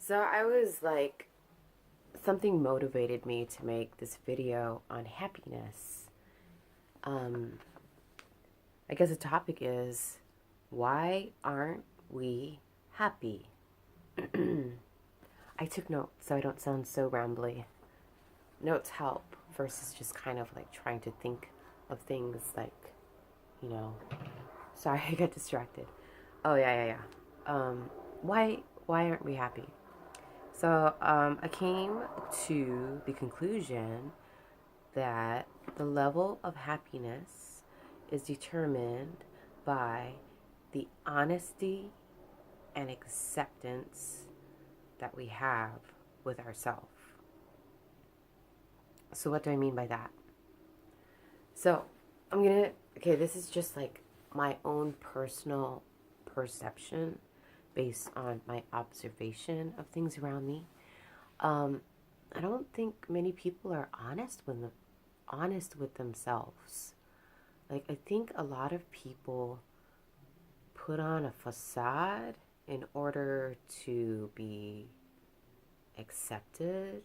So I was like, something motivated me to make this video on happiness. Um, I guess the topic is, why aren't we happy? I took notes so I don't sound so rambly. Notes help versus just kind of like trying to think of things like, you know. Sorry, I got distracted. Oh yeah. Um, why aren't we happy? So I came to the conclusion that the level of happiness is determined by the honesty and acceptance that we have with ourselves. So, what do I mean by that? So, okay, this is just like my own personal perception based on my observation of things around me. Um, I don't think many people are honest with themselves. Like, I think a lot of people put on a facade in order to be accepted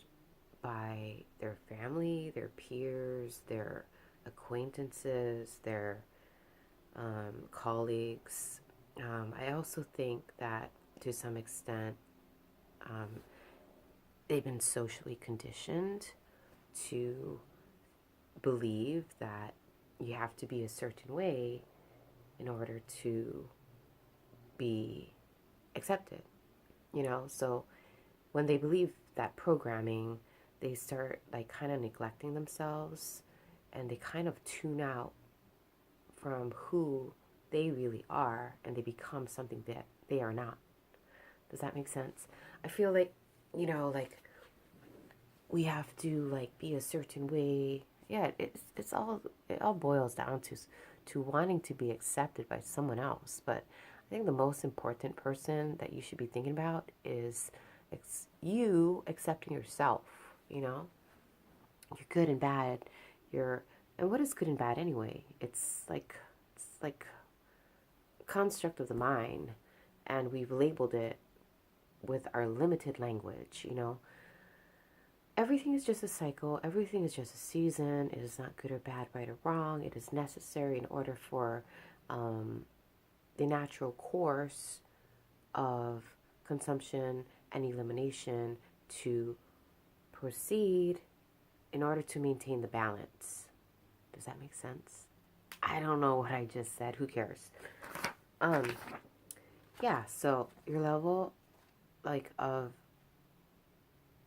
by their family, their peers, their acquaintances, their colleagues. I also think that to some extent, um, they've been socially conditioned to believe that you have to be a certain way in order to be accepted, So when they believe that programming, they start like kind of neglecting themselves and they kind of tune out from who they really are and they become something that they are not. Does that make sense? I feel like, like we have to like be a certain way. Yeah, it all boils down to wanting to be accepted by someone else. But I think the most important person that you should be thinking about is you accepting yourself. You know, you're good and bad. You're and what is good and bad anyway? It's like a construct of the mind, and we've labeled it with our limited language. Everything is just a cycle. Everything is just a season. It is not good or bad, right or wrong. It is necessary in order for um, the natural course of consumption and elimination to proceed in order to maintain the balance. Does that make sense? I don't know what I just said. Who cares? Um, yeah. So your level, like of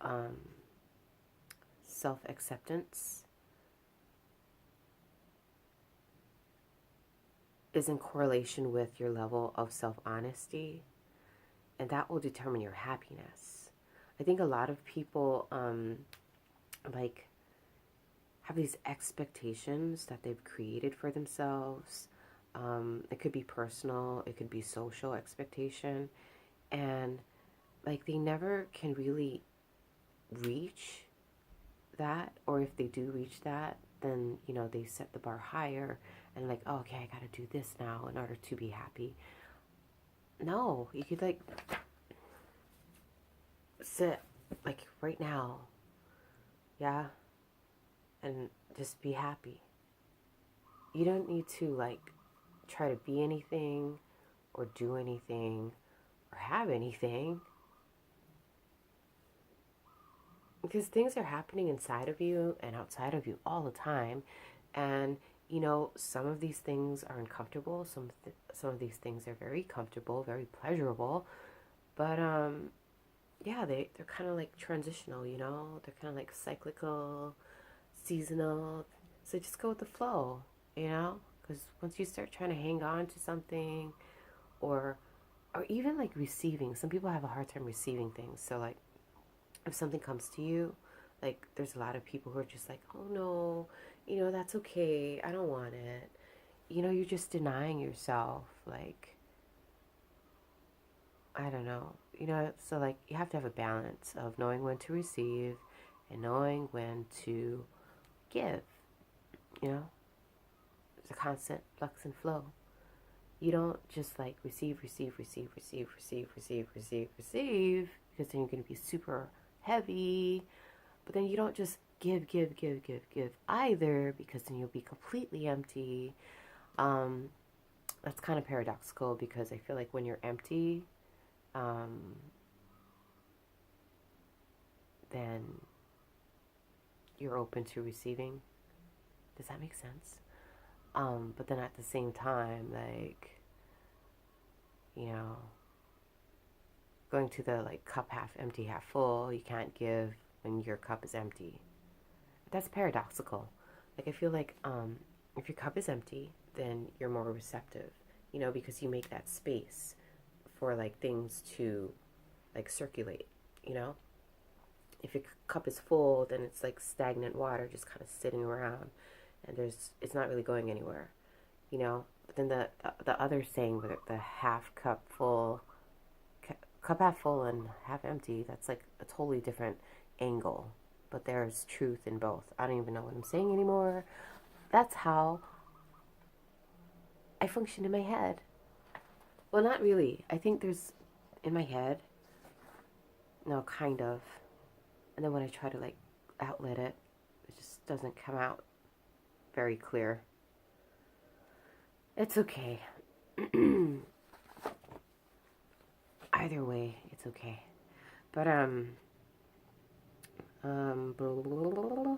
um, self acceptance is in correlation with your level of self honesty, and that will determine your happiness. I think a lot of people like have these expectations that they've created for themselves. It could be personal, it could be social expectation, and like they never can really reach that, or if they do reach that, then they set the bar higher and like, oh, okay, I gotta do this now in order to be happy. No, you could like sit like right now, yeah, and just be happy. You don't need to like try to be anything or do anything or have anything because things are happening inside of you and outside of you all the time. And some of these things are uncomfortable, some of these things are very comfortable, very pleasurable, but yeah, they're kind of like transitional, they're kind of like cyclical, seasonal. So just go with the flow, because once you start trying to hang on to something, or even like receiving, some people have a hard time receiving things. So like if something comes to you, like there's a lot of people who are just like, oh no, that's okay, I don't want it. You're just denying yourself, like, I don't know, so like you have to have a balance of knowing when to receive and knowing when to give. It's a constant flux and flow. You don't just like receive, receive, receive, receive, receive, receive, receive, receive, because then you're going to be super heavy. But then you don't just give either, because then you'll be completely empty. Um, that's kind of paradoxical, because I feel like when you're empty, then you're open to receiving. Does that make sense? But then at the same time, like, you know, going to the like cup half empty, half full, you can't give when your cup is empty. That's paradoxical. Like, I feel like if your cup is empty, then you're more receptive, because you make that space for like things to like circulate, you know? If your cup is full, then it's like stagnant water just kind of sitting around, and it's not really going anywhere, you know? But then the other saying, the half cup full, cup half full and half empty, that's like a totally different angle. But there's truth in both. I don't even know what I'm saying anymore. That's how I function in my head. Well, not really. I think there's, in my head, no, kind of. And then when I try to like outlet it, it just doesn't come out very clear. It's okay. Either way, it's okay. But blah, blah, blah, blah.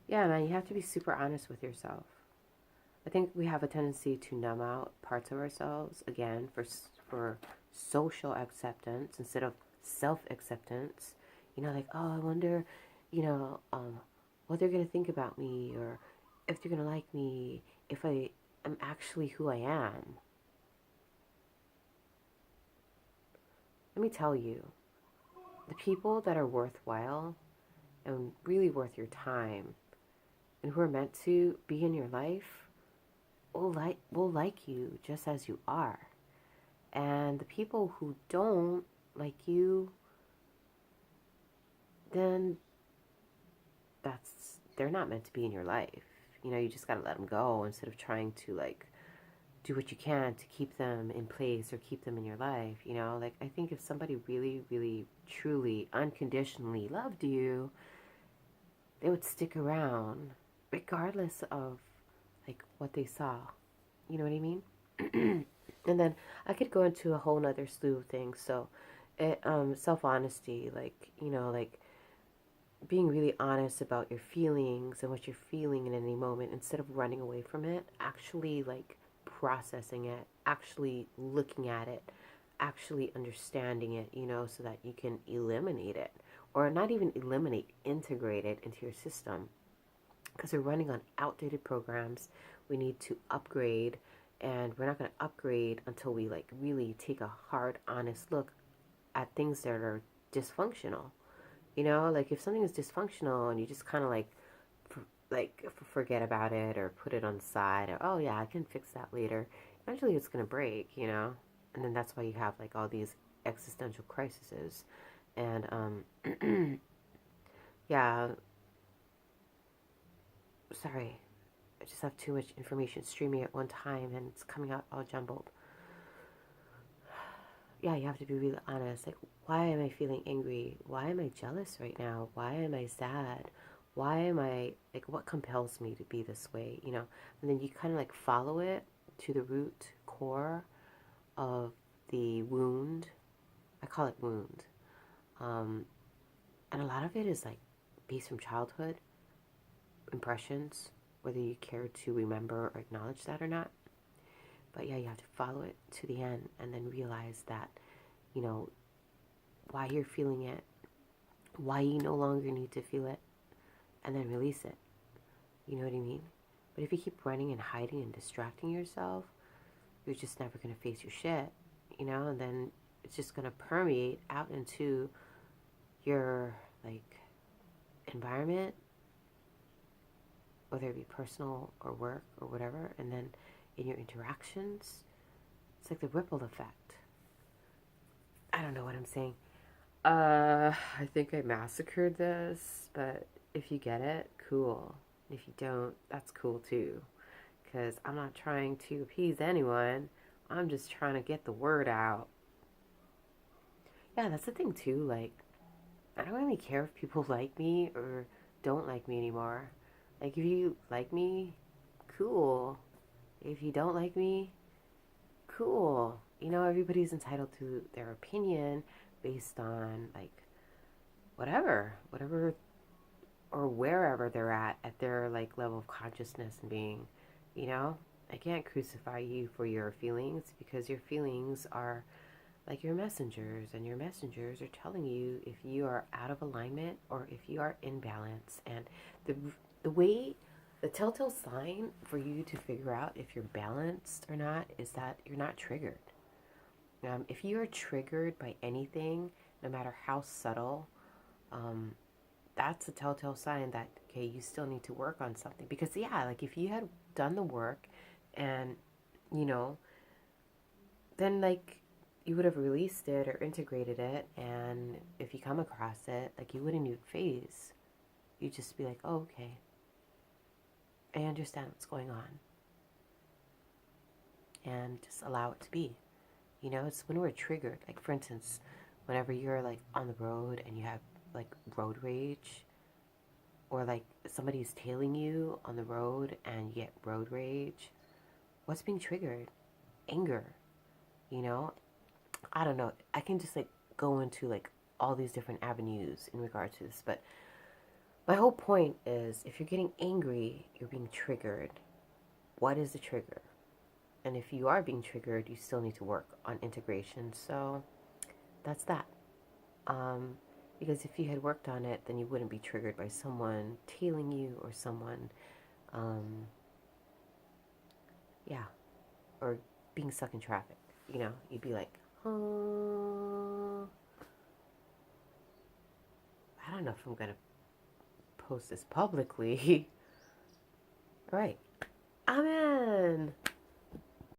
Yeah, man, you have to be super honest with yourself. I think we have a tendency to numb out parts of ourselves, again, for social acceptance instead of self-acceptance. Like, oh, I wonder, what they're going to think about me, or if they're going to like me, if I am actually who I am. Let me tell you, the people that are worthwhile and really worth your time and who are meant to be in your life will like you just as you are. And the people who don't like you, then they're not meant to be in your life. You just got to let them go instead of trying to like do what you can to keep them in place or keep them in your life. Like, I think if somebody really, really, truly, unconditionally loved you, they would stick around regardless of like what they saw. You know what I mean? And then I could go into a whole nother slew of things. So, self-honesty, like, like being really honest about your feelings and what you're feeling in any moment, instead of running away from it, actually like processing it, actually looking at it, actually understanding it, so that you can eliminate it, or not even eliminate, integrate it into your system. Because we're running on outdated programs. We need to upgrade, and we're not going to upgrade until we like really take a hard, honest look at things that are dysfunctional. Like if something is dysfunctional and you just kind of forget about it or put it on the side, or oh yeah, I can fix that later, eventually it's going to break, and then that's why you have like all these existential crises. And yeah, sorry, I just have too much information streaming at one time and it's coming out all jumbled. Yeah, you have to be really honest. Like, why am I feeling angry? Why am I jealous right now? Why am I sad? Why am I, like, what compels me to be this way, And then you kind of like follow it to the root core of the wound. I call it wound. And a lot of it is like based from childhood impressions, whether you care to remember or acknowledge that or not. But yeah, you have to follow it to the end and then realize that, why you're feeling it, why you no longer need to feel it, and then release it. You know what I mean? But if you keep running and hiding and distracting yourself, you're just never going to face your shit, and then it's just going to permeate out into your, like, environment, whether it be personal or work or whatever, and then in your interactions, it's like the ripple effect. I don't know what I'm saying. I think I massacred this, but if you get it, cool. If you don't, that's cool too. Because I'm not trying to appease anyone. I'm just trying to get the word out. Yeah, that's the thing too. Like, I don't really care if people like me or don't like me anymore. Like, if you like me, cool. If you don't like me, cool. You know, everybody's entitled to their opinion based on, like, whatever or wherever they're at their, like, level of consciousness and being, you know? I can't crucify you for your feelings because your feelings are like your messengers, and your messengers are telling you if you are out of alignment or if you are in balance. And the the way the telltale sign for you to figure out if you're balanced or not is that you're not triggered. If you are triggered by anything, no matter how subtle, um, that's a telltale sign that okay, you still need to work on something. Because yeah, like if you had done the work, and you know, then like you would have released it or integrated it, and if you come across it, like you wouldn't even phase. You'd just be like, oh, okay, I understand what's going on, and just allow it to be. You know, it's when we're triggered. Like for instance, whenever you're like on the road and you have like road rage, or like somebody's tailing you on the road and you get road rage, what's being triggered? Anger. You know, I don't know. I can just like go into like all these different avenues in regard to this, but my whole point is if you're getting angry, you're being triggered. What is the trigger? And if you are being triggered, you still need to work on integration. So that's that. Um, because if you had worked on it, then you wouldn't be triggered by someone tailing you or someone, um, yeah, or being stuck in traffic. You know, you'd be like, oh, I don't know if I'm gonna post this publicly. All right, amen.